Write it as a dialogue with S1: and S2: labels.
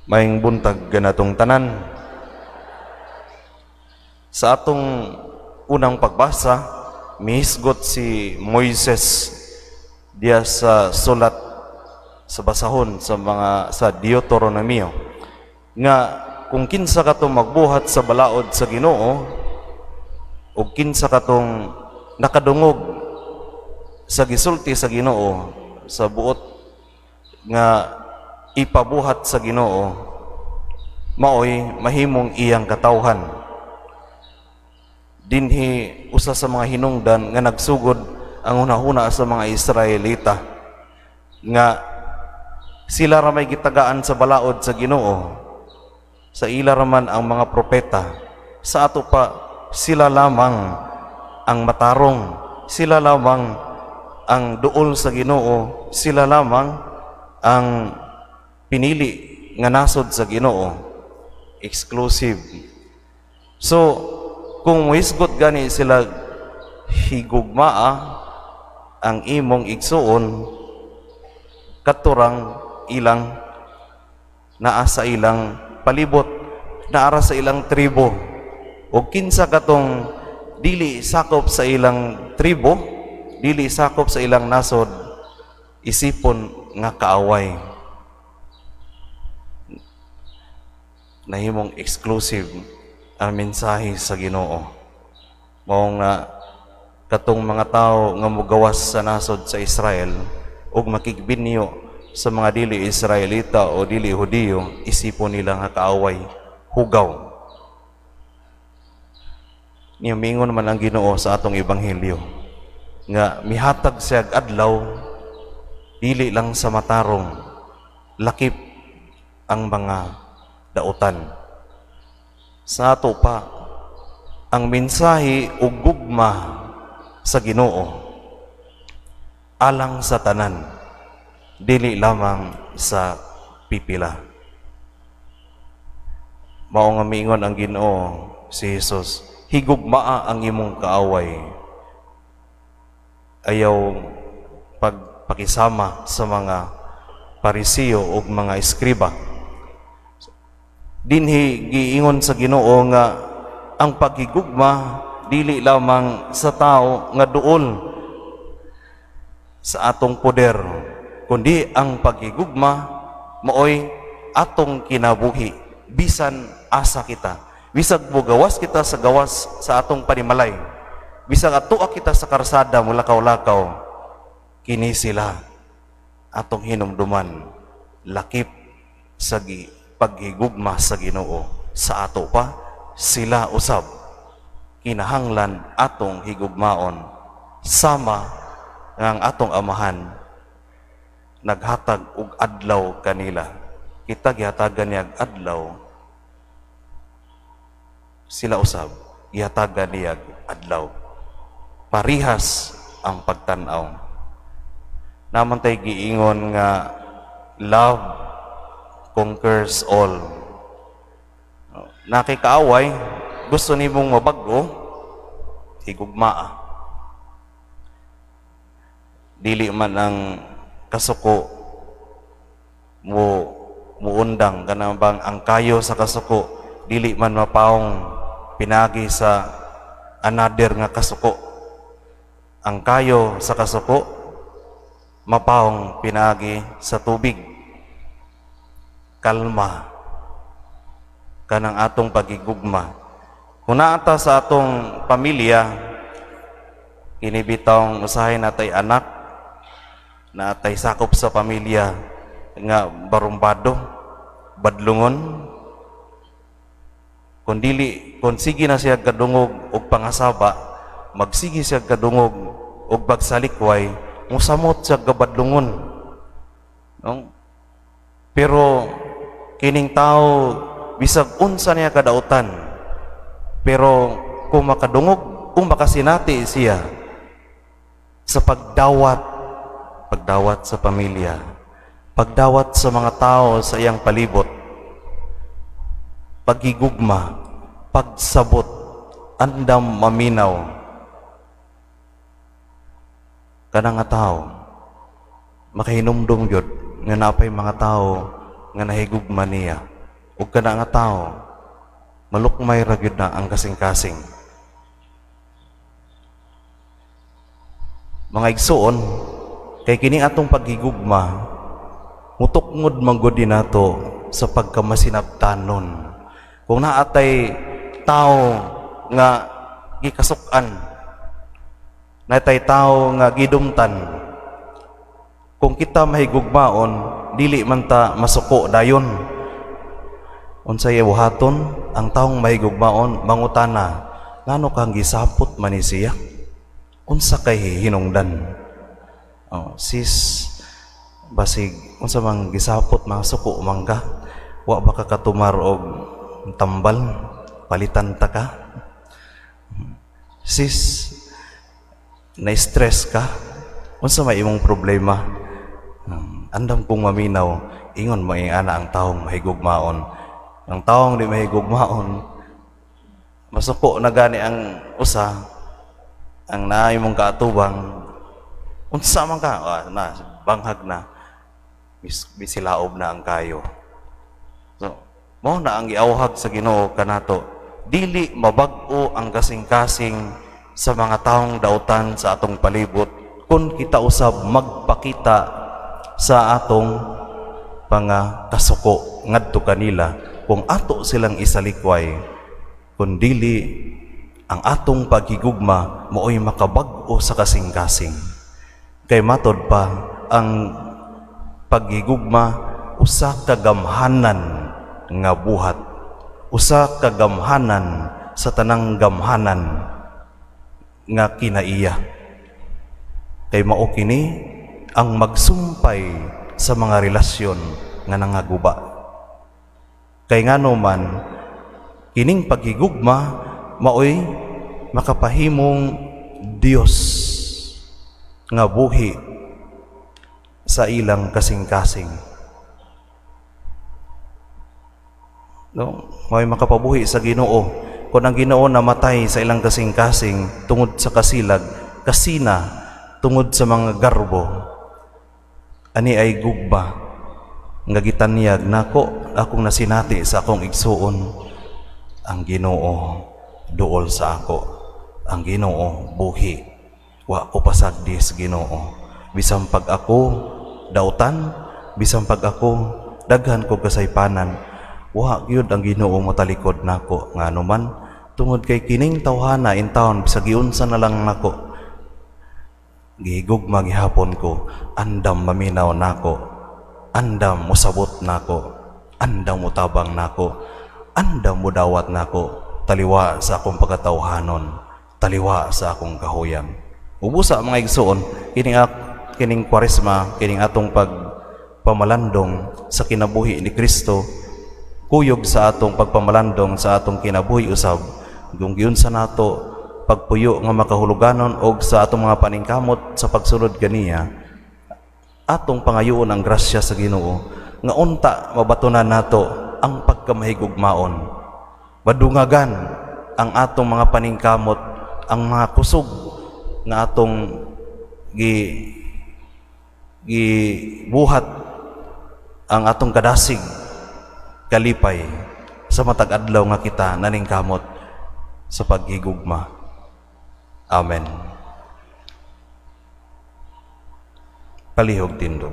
S1: Maing buntag ganatong tanan. Sa atong unang pagbasa, mihisgot si Moises diya sa sulat sa basahon sa Deuteronomio nga kung kinsa katong magbuhat sa balaod sa Ginoo o kinsa katong nakadungog sa gisulti sa Ginoo sa buot nga ipabuhat sa Ginoo, maoy mahimong iyang katawhan. Dinhi usa sa mga hinungdan nga nagsugod ang hunahuna sa mga Israelita nga sila ra may gitagaan sa balaod sa Ginoo, sa ila raman ang mga propeta, sa ato pa sila lamang ang matarong, sila lamang ang duol sa Ginoo, sila lamang ang pinili nga nasod sa Ginoo, exclusive. So kung muhisgot gani sila higugmaa ang imong igsuon katurang ilang naa sa ilang palibot, naara sa ilang tribo, o kinsa katong dili sakop sa ilang tribo, dili sakop sa ilang nasod, isipon nga kaaway, nahimong exclusive ang mensahe sa Ginoo. Mao nga katong mga tao nga mugawas sa nasod sa Israel ug makigbinyo sa mga dili Israelita o dili Hudiyo, isipon nila nga kaaway, hugaw. Niyamingon man ang Ginoo sa atong ebanghelyo nga mihatag siya adlaw dili lang sa matarong, lakip ang mga dautan. Sa ato pa ang mensahe ug gugma sa Ginoo alang sa tanan, dili lamang sa pipila. Mao nga miingon ang Ginoo si Jesus, higugmaa ang imong kaaway. Ayaw pagpakisama sa mga Parisiyo ug mga eskriba. Dinhi giingon sa Ginoo nga ang paghigugma dili lamang sa tao nga duol sa atong poder, kundi ang paghigugma maoy atong kinabuhi bisan asa kita. Bisag gawas kita sa gawas sa atong panimalay, bisag atuwa kita sa karsada mulakaw-lakaw, kini sila atong hinumduman, lakip sa paghigugma sa Ginoo. Sa ato pa sila usab kinahanglan atong higugmaon, sama nga ang atong amahan naghatag og adlaw kanila, kita gihatagan niya adlaw, sila usab gihatagan niya adlaw. Parihas ang pagtan-aw. Naman tay giingon nga love conquers all. Nakikaaway, gusto nimong mabago, higugmaa. Dili man ang kasuko muundang kanang bang ang kayo sa kasuko dili man mapaong pinagi sa another nga kasuko. Ang kayo sa kasuko mapaong pinagi sa tubig. Kalma kanang atong pagigugma. Kung naata sa atong pamilya, kinibitang usahay natay anak, natay sakop sa pamilya nga barumbado, badlungon, kung sige na siya kadungog og pangasaba, magsige siya kadungog og bagsalikway, musamot siya kabadlungon. No? Pero kining tao bisag unsa niya kadautan, pero kung makadungog, kung makasinati siya sa pagdawat sa pamilya, pagdawat sa mga tao sa iyang palibot, paghigugma, pagsabot, andam maminaw, kanang nga tao makahinumdum gyud nga napay mga tao nga nahigugma niya ug kana nga tawo malukmay ra gyud na ang kasing-kasing. Mga igsuon, kay kini atong paghigugma mutukngod manggod din nato sa pagkamasinabtanon. Kung naatay tao nga gikasukan, naatay tao nga gidumtan, kung kita mahigugmaon, dili man ta masuko dayon. Unsay buhaton ang taong mahigugmaon mangutana, ngano kang gisapot man ni siya? Unsa kay hinungdan? Sis, basig unsa mang gisapot mga suko mangga, wa ba ka katumar og tambal, palitan ta ka? Sis, na-stress ka? Unsa may imong problema? Andam kong maminaw, ingon mo ana ang taong mahigugmaon. Ang taong di mahigugmaon, masuko na gani ang usa, ang naay mong kaatubang, unsa man ka, na, banghag na, bisilaob na ang kayo. So, mo na ang giawhag sa Ginoo kanato, dili mabag-o ang kasing-kasing sa mga taong dautan sa atong palibot kung kita usab magpakita sa atong kasuko ngadto kanila kung ato silang isalikway, kung dili ang atong paghigugma mooy makabag-o sa kasing-kasing. Kay matod pa ang paghigugma usa ka gamhanan nga buhat, usa ka gamhanan sa tanang gamhanan nga kinaiya. Kay mao kini ang magsumpay sa mga relasyon nga nangaguba. Kay ngano man kining paghigugma maoy makapahimong Dios nga buhi sa ilang kasing-kasing. No, may makapabuhi sa Ginoo. Kung ang Ginoo namatay sa ilang kasing-kasing tungod sa kasilag, kasina tungod sa mga garbo, ani ay gugma nga gitanyag nako akong nasinati sa akong igsuon, ang Ginoo duol sa ako, ang Ginoo buhi, wa ko pasagdis Ginoo. Bisan pag ako dautan, bisan pag ako daghan ko kasaypanan, wa gyud ang Ginoo motalikod nako. Ngano man tungod kay kining tawhana in taon bisag giunsa na lang nako, gihigugma gihapon ko, andam maminaw nako, andam musabot nako, andam mutabang nako, andam mudawat nako, taliwa sa akong pagkatawhanon, taliwa sa akong kahuyan. Ubusa mga igsuon, kining Kwaresma, kining atong pagpamalandong sa kinabuhi ni Kristo, kuyog sa atong pagpamalandong sa atong kinabuhi usab, kung giunsa nato pagpuyo nga makahuluganon og sa atong mga paningkamot sa pagsulod ganiya, atong pangayoon ang grasya sa Ginoo nga unta mabatunan nato ang pagkamahigugmaon, madungagan ang atong mga paningkamot, ang mga kusog nga atong gibuhat, ang atong kadasig kalipay sa matag adlaw nga kita naningkamot sa paghigugma. Amen. Palihog tindog.